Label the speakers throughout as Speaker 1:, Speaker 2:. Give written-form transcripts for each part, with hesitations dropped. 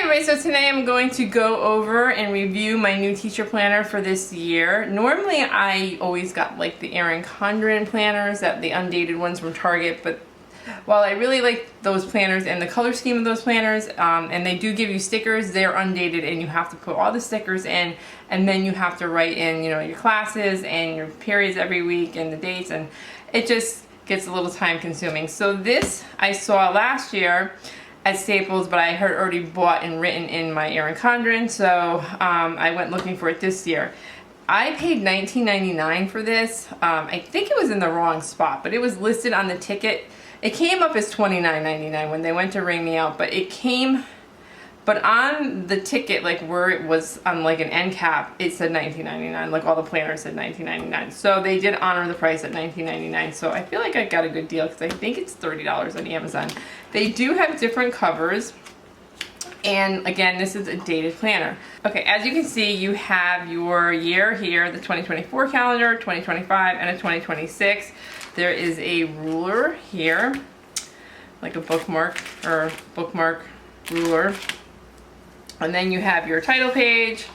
Speaker 1: everybody, so today I'm going to go over and review my new teacher planner for this year. Normally I always got like the Erin Condren planners, the undated ones from Target, but while I really like those planners and the color scheme of those planners, and they do give you stickers, they're undated and you have to put all the stickers in, and then you have to write in, your classes and your periods every week and the dates, and it just gets a little time consuming. So this I saw last year at Staples, but I had already bought and written in my Erin Condren, so I went looking for it this year. I paid $19.99 for this. I think it was in the wrong spot, but it was listed on the ticket. It came up as $29.99 when they went to ring me out, but but on the ticket, like where it was on like an end cap, it said $19.99, like all the planners said $19.99. So they did honor the price at $19.99. So I feel like I got a good deal because I think it's $30 on Amazon. They do have different covers. And again, this is a dated planner. Okay, as you can see, you have your year here, the 2024 calendar, 2025, and a 2026. There is a ruler here, like a bookmark ruler. And then you have your title page,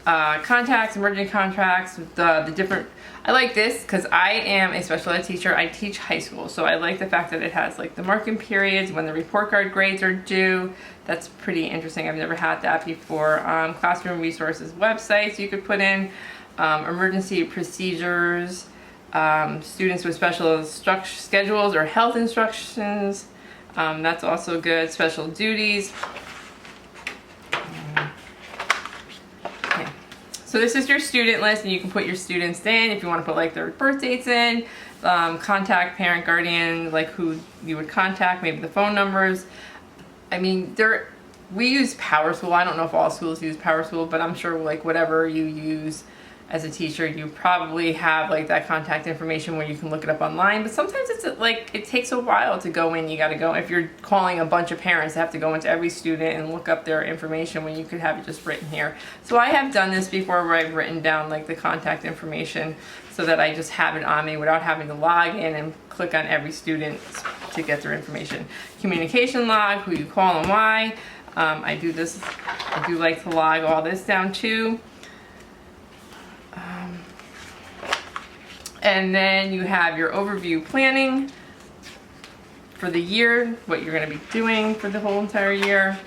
Speaker 1: contacts, emerging contracts, the different. I like this because I am a special ed teacher. I teach high school, so I like the fact that it has like the marking periods, when the report card grades are due. That's pretty interesting. I've never had that before. Classroom resources websites you could put in, emergency procedures, students with special schedules or health instructions. That's also good. Special duties. So this is your student list, and you can put your students in if you want to put like their birth dates in, contact, parent, guardian, like who you would contact, maybe the phone numbers. I mean, we use PowerSchool. I don't know if all schools use PowerSchool, but I'm sure like whatever you use as a teacher, you probably have like that contact information where you can look it up online. But sometimes it's like, it takes a while to go in. You got to go, if you're calling a bunch of parents, they have to go into every student and look up their information when you could have it just written here. So I have done this before where I've written down like the contact information so that I just have it on me without having to log in and click on every student to get their information. Communication log, who you call and why. I do like to log all this down too. And then you have your overview planning for the year, what you're going to be doing for the whole entire year,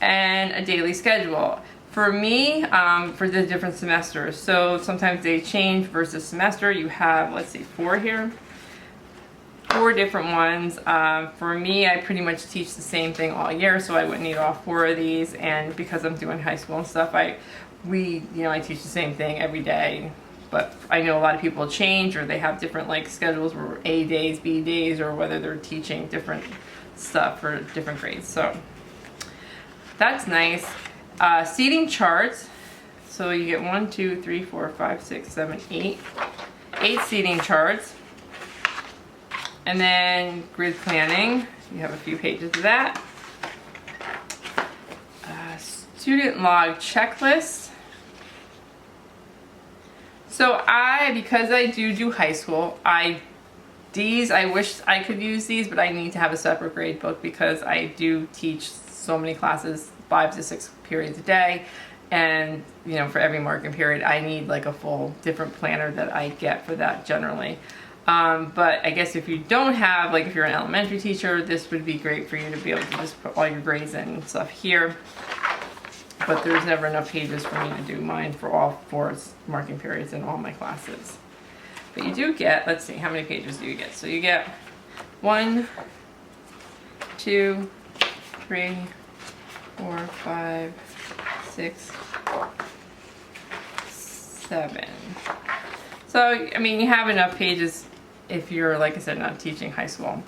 Speaker 1: and a daily schedule. For me, for the different semesters, so sometimes they change versus semester. You have, let's see, 4 here. 4 different ones. For me, I pretty much teach the same thing all year, so I wouldn't need all 4 of these. And because I'm doing high school and stuff, I teach the same thing every day. But I know a lot of people change, or they have different like schedules where A days, B days, or whether they're teaching different stuff for different grades. So that's nice. Seating charts. So you get 1, 2, 3, 4, 5, 6, 7, 8. 8 seating charts. And then grid planning. You have a few pages of that. Student log checklist. So because I do high school, I wish I could use these, but I need to have a separate grade book because I do teach so many classes, 5 to 6 periods a day. And, for every marking period, I need like a full different planner that I get for that generally. But I guess if you don't have, like if you're an elementary teacher, this would be great for you to be able to just put all your grades in and stuff here. But there's never enough pages for me to do mine for all 4 marking periods in all my classes. But you do get, let's see, how many pages do you get? So you get 1, 2, 3, 4, 5, 6, 7. So, I mean, you have enough pages if you're, like I said, not teaching high school.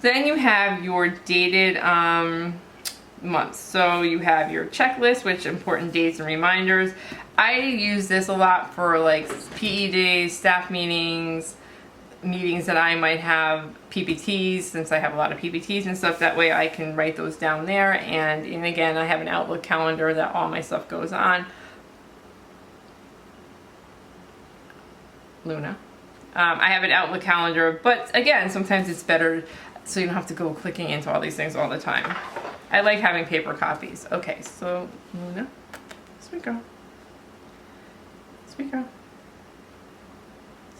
Speaker 1: Then you have your dated months. So you have your checklist, which important dates and reminders. I use this a lot for like PE days, staff meetings that I might have, PPTs, since I have a lot of PPTs and stuff. That way I can write those down there. And again, I have an Outlook calendar that all my stuff goes on. Luna. I have an Outlook calendar, but again, sometimes it's better so you don't have to go clicking into all these things all the time. I like having paper copies. Okay, so Luna, sweet girl, sweet girl,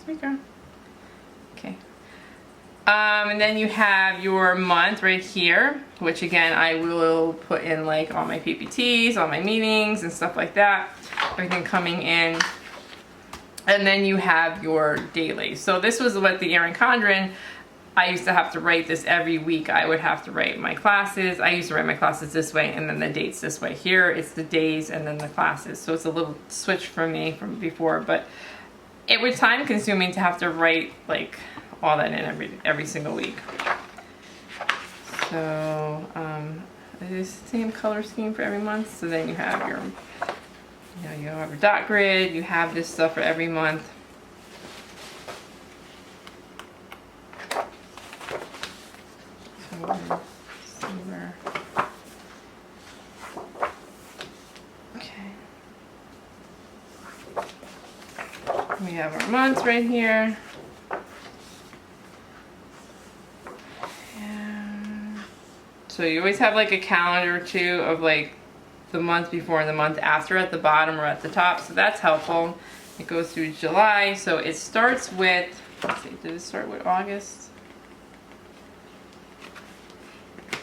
Speaker 1: sweet girl. Okay. And then you have your month right here, which again I will put in like all my PPTs, all my meetings and stuff like that, everything coming in. And then you have your daily. So this was what the Erin Condren, I used to have to write this every week. I would have to write my classes. I used to write my classes this way and then the dates this way. Here it's the days and then the classes. So it's a little switch for me from before, but it was time consuming to have to write like all that in every single week. So it is the same color scheme for every month. So then you have your, you have your dot grid, you have this stuff for every month. Silver. Okay. We have our months right here. And so you always have like a calendar or two of like the month before and the month after at the bottom or at the top, so that's helpful. It goes through July, so it starts with, let's see, did it start with August?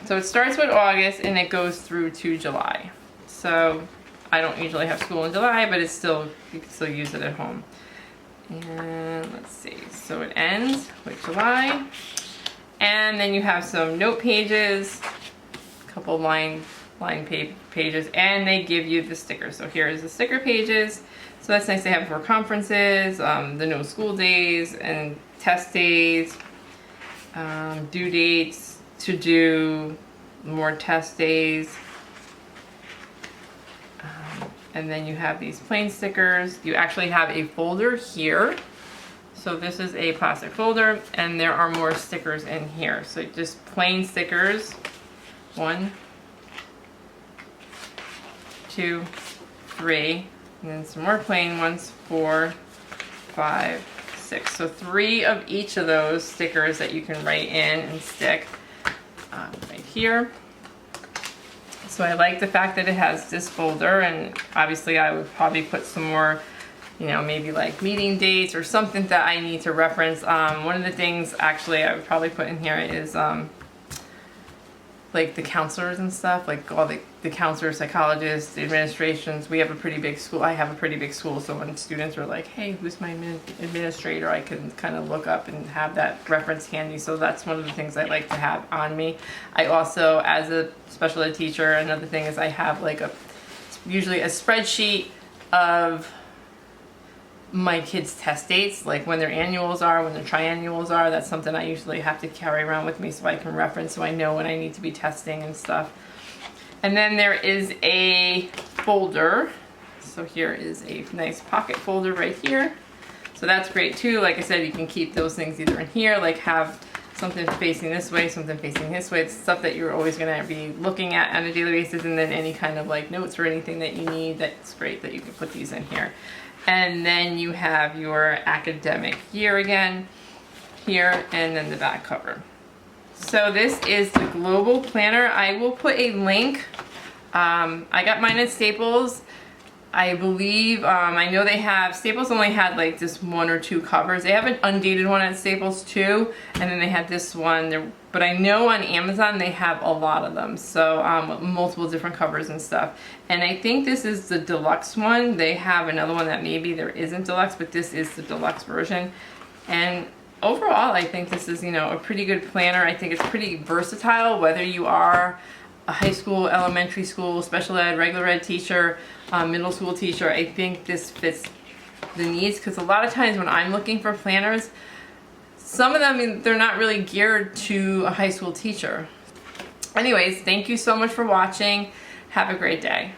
Speaker 1: So it starts with August and it goes through to July. So I don't usually have school in July, but it's still, you can still use it at home. And let's see, so it ends with July. And then you have some note pages, a couple line pages, and they give you the stickers. So here is the sticker pages. So that's nice to have for conferences, the no school days and test days, due dates, to do more test days. And then you have these plain stickers. You actually have a folder here. So this is a plastic folder and there are more stickers in here. So just plain stickers. 1, 2, 3, and then some more plain ones, 4, 5, 6. So 3 of each of those stickers that you can write in and stick right here. So I like the fact that it has this folder, and obviously I would probably put some more, maybe like meeting dates or something that I need to reference. One of the things actually I would probably put in here is like the counselors and stuff, like all the counselors, psychologists, the administrations. We have a pretty big school. I have a pretty big school, so when students are like, hey, who's my administrator, I can kind of look up and have that reference handy. So that's one of the things I like to have on me. I also, as a special ed teacher, another thing is I have like usually a spreadsheet of my kids' test dates, like when their annuals are, when their triannuals are. That's something I usually have to carry around with me so I can reference, so I know when I need to be testing and stuff. And then there is a folder. So here is a nice pocket folder right here. So that's great too. Like I said, you can keep those things either in here, like have something facing this way, something facing this way. It's stuff that you're always going to be looking at on a daily basis, and then any kind of like notes or anything that you need, that's great that you can put these in here. And then you have your academic year again here, and then the back cover. So this is the Global Planner. I will put a link. I got mine at Staples. I believe, I know they have, Staples only had like just 1 or 2 covers. They have an undated one at Staples too, and then they had this one. But I know on Amazon they have a lot of them, so multiple different covers and stuff. And I think this is the deluxe one. They have another one that maybe there isn't deluxe, but this is the deluxe version. And overall, I think this is, a pretty good planner. I think it's pretty versatile, whether you are a high school, elementary school, special ed, regular ed teacher, middle school teacher. I think this fits the needs, because a lot of times when I'm looking for planners, some of them, they're not really geared to a high school teacher. Anyways, thank you so much for watching. Have a great day.